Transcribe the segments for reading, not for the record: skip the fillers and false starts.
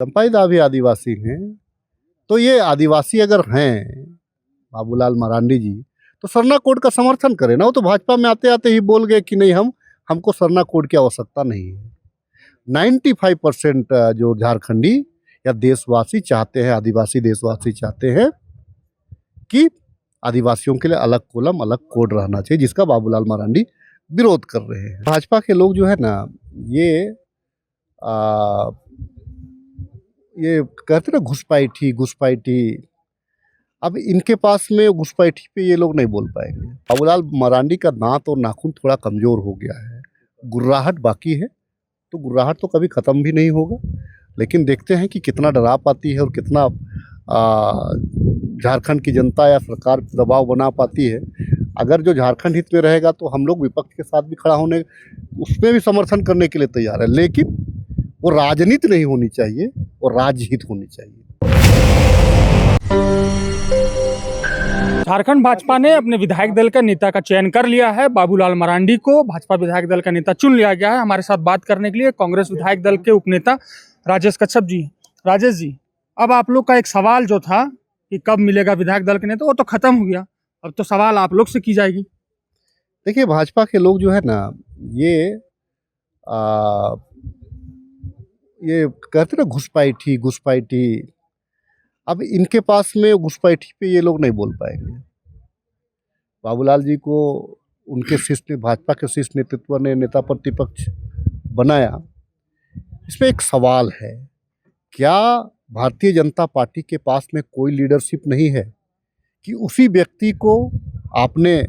चंपाई दा भी आदिवासी हैं। तो ये आदिवासी अगर हैं बाबूलाल मरांडी जी, तो सरना कोड का समर्थन करें ना। वो तो भाजपा में आते आते ही बोल गए कि नहीं, हमको सरना कोड की आवश्यकता नहीं है। 95% जो झारखंडी या देशवासी चाहते हैं, आदिवासी देशवासी चाहते हैं कि आदिवासियों के लिए अलग कोलम, अलग कोड रहना चाहिए, जिसका बाबूलाल मरांडी विरोध कर रहे हैं। भाजपा के लोग जो है ना, ये आ, ये कहते ना घुसपैठी घुसपैठी। अब इनके पास में घुसपैठी पे ये लोग नहीं बोल पाएंगे। बाबूलाल मरांडी का दांत और नाखून थोड़ा कमजोर हो गया है, गुर्राहट बाकी है। तो गुर्राहट तो कभी ख़त्म भी नहीं होगा, लेकिन देखते हैं कि कितना डरा पाती है और कितना झारखंड की जनता या सरकार पे दबाव बना पाती है। अगर जो झारखंड हित में रहेगा तो हम लोग विपक्ष के साथ भी खड़ा होने, उसमें भी समर्थन करने के लिए तैयार है, लेकिन वो राजनीति नहीं होनी चाहिए, वो राज्यहित होनी चाहिए। झारखंड भाजपा ने अपने विधायक दल का नेता का चयन कर लिया है। बाबूलाल मरांडी को भाजपा विधायक दल का नेता चुन लिया गया है। हमारे साथ बात करने के लिए कांग्रेस विधायक दल के उपनेता राजेश कच्छप जी। राजेश जी, अब आप लोग का एक सवाल जो था कि कब मिलेगा विधायक दल के नेता, वो तो खत्म हो गया। अब तो सवाल आप लोग से की जाएगी। देखिए, भाजपा के लोग जो है ना, आ, ये कहते ना घुसपैठी घुसपैठी। अब इनके पास में घुसपैठी पे ये लोग नहीं बोल पाएंगे। बाबूलाल जी को उनके शिष्य, भाजपा के शीर्ष नेतृत्व ने नेता प्रतिपक्ष बनाया। इसमें एक सवाल है, क्या भारतीय जनता पार्टी के पास में कोई लीडरशिप नहीं है कि उसी व्यक्ति को आपने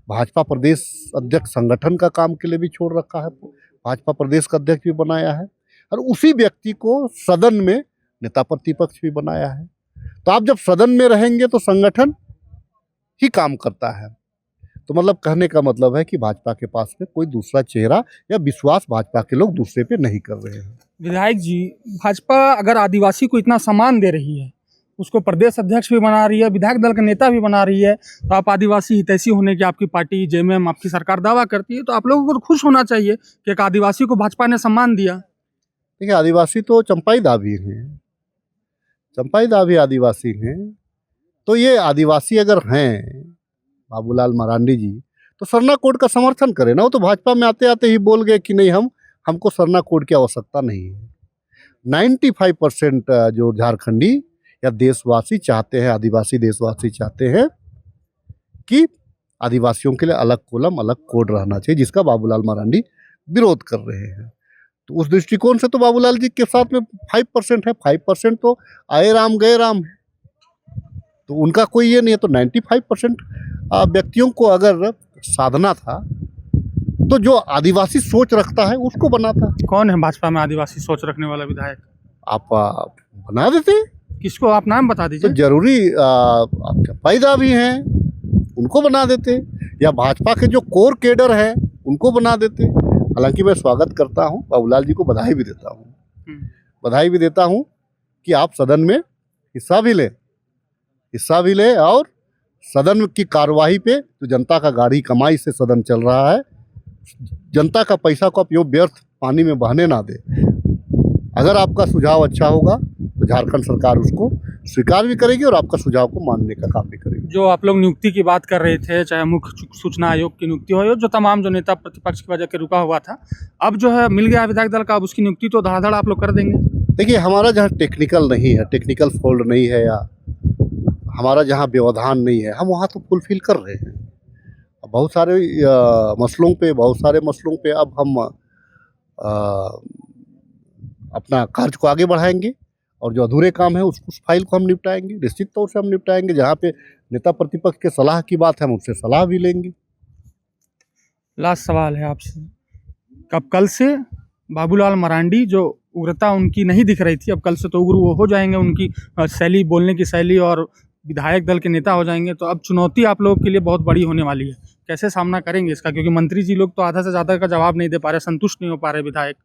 भाजपा प्रदेश अध्यक्ष संगठन का काम के लिए भी छोड़ रखा है, भाजपा प्रदेश का अध्यक्ष भी बनाया है, और उसी व्यक्ति को सदन में नेता प्रतिपक्ष भी बनाया है। तो आप जब सदन में रहेंगे तो संगठन ही काम करता है। तो मतलब कहने का मतलब है कि भाजपा के पास में कोई दूसरा चेहरा या विश्वास भाजपा के लोग दूसरे पे नहीं कर रहे हैं। विधायक जी, भाजपा अगर आदिवासी को इतना सम्मान दे रही है, उसको प्रदेश अध्यक्ष भी बना रही है, विधायक दल का नेता भी बना रही है, तो आप आदिवासी हितैषी होने की आपकी पार्टी जेएमएम आपकी सरकार दावा करती है, तो आप लोगों को खुश होना चाहिए कि एक आदिवासी को भाजपा ने सम्मान दिया। देखिए, आदिवासी तो चंपाई दा भी हैं, चंपाई दा भी आदिवासी हैं। तो ये आदिवासी अगर हैं बाबूलाल मरांडी जी, तो सरना कोड का समर्थन करें ना। वो तो भाजपा में आते आते ही बोल गए कि नहीं, हमको सरना कोड की आवश्यकता नहीं है। 95% जो झारखंडी या देशवासी चाहते हैं, आदिवासी देशवासी चाहते हैं कि आदिवासियों के लिए अलग कोलम, अलग कोड रहना चाहिए, जिसका बाबूलाल मरांडी विरोध कर रहे हैं। तो उस दृष्टिकोण से तो बाबूलाल जी के साथ में 5% है। 5% तो आए राम गए राम है, तो उनका कोई ये नहीं है। तो 95% व्यक्तियों को अगर साधना था तो जो आदिवासी सोच रखता है उसको बनाता। कौन है भाजपा में आदिवासी सोच रखने वाला विधायक? आप बना देते। किसको? आप नाम बता दीजिए। तो जरूरी पैदा भी हैं, उनको बना देते, या भाजपा के जो कोर केडर है उनको बना देते। हालांकि मैं स्वागत करता हूं, बाबूलाल जी को बधाई भी देता हूं कि आप सदन में हिस्सा भी लें और सदन की कार्यवाही पे जो जनता का गाढ़ी कमाई से सदन चल रहा है, जनता का पैसा को आप यूँ व्यर्थ पानी में बहने ना दे। अगर आपका सुझाव अच्छा होगा तो झारखंड सरकार उसको स्वीकार भी करेगी और आपका सुझाव को मानने का काम भी करेगी। जो आप लोग नियुक्ति की बात कर रहे थे, चाहे मुख्य सूचना आयोग की नियुक्ति हो, जो तमाम जो नेता प्रतिपक्ष की वजह के रुका हुआ था, अब जो है मिल गया विधायक दल का, अब उसकी नियुक्ति तो धड़ाधड़ आप लोग कर देंगे। देखिए, हमारा जहाँ टेक्निकल नहीं है, टेक्निकल फॉल्ट नहीं है, या हमारा जहाँ व्यवधान नहीं है, हम वहाँ तो फुलफिल कर रहे हैं। बहुत सारे मसलों पे अब हम अपना कार्य को आगे बढ़ाएंगे, और जो अधूरे काम है उस फाइल को हम निपटाएंगे, निश्चित तौर से हम निपटाएंगे। जहाँ पे नेता प्रतिपक्ष के सलाह की बात है, हम उनसे सलाह भी लेंगे। लास्ट सवाल है आपसे, कब कल से बाबूलाल मरांडी, जो उग्रता उनकी नहीं दिख रही थी, अब कल से तो उग्र वो हो जाएंगे, उनकी शैली, बोलने की शैली, और विधायक दल के नेता हो जाएंगे। तो अब चुनौती आप लोगों के लिए बहुत बड़ी होने वाली है। कैसे सामना करेंगे इसका? क्योंकि मंत्री जी लोग तो आधा से ज़्यादा का जवाब नहीं दे पा रहे, संतुष्ट नहीं हो पा रहे विधायक।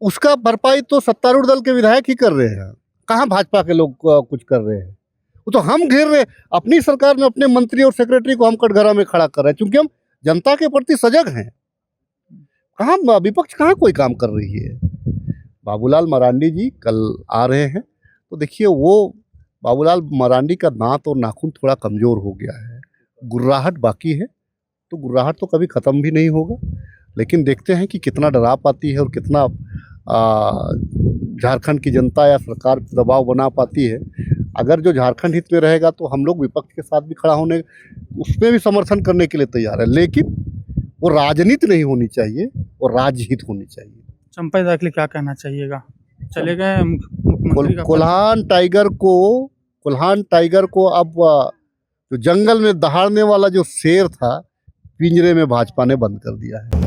उसका भरपाई तो सत्तारूढ़ दल के विधायक ही कर रहे हैं, कहाँ भाजपा के लोग कुछ कर रहे हैं। वो तो हम घेर रहे, अपनी सरकार में अपने मंत्री और सेक्रेटरी को हम कटघरा में खड़ा कर रहे हैं, क्योंकि हम जनता के प्रति सजग हैं। कहाँ विपक्ष कहाँ कोई काम कर रही है। बाबूलाल मरांडी जी कल आ रहे हैं, तो देखिए वो बाबूलाल मरांडी का दांत और नाखून थोड़ा कमज़ोर हो गया है, गुर्राहट बाकी है, तो गुर्राहट तो कभी ख़त्म भी नहीं होगा, लेकिन देखते हैं कि कितना डरा पाती है और कितना झारखंड की जनता या सरकार पे दबाव बना पाती है। अगर जो झारखंड हित में रहेगा तो हम लोग विपक्ष के साथ भी खड़ा होने, उसमें भी समर्थन करने के लिए तैयार है, लेकिन वो राजनीति नहीं होनी चाहिए और राजहित होनी चाहिए। चंपा दाखिले क्या कहना चाहिएगा? चले गए मुख्यमंत्री का कोल्हान टाइगर को अब जो जंगल में दहाड़ने वाला जो शेर था, पिंजरे में भाजपा ने बंद कर दिया है।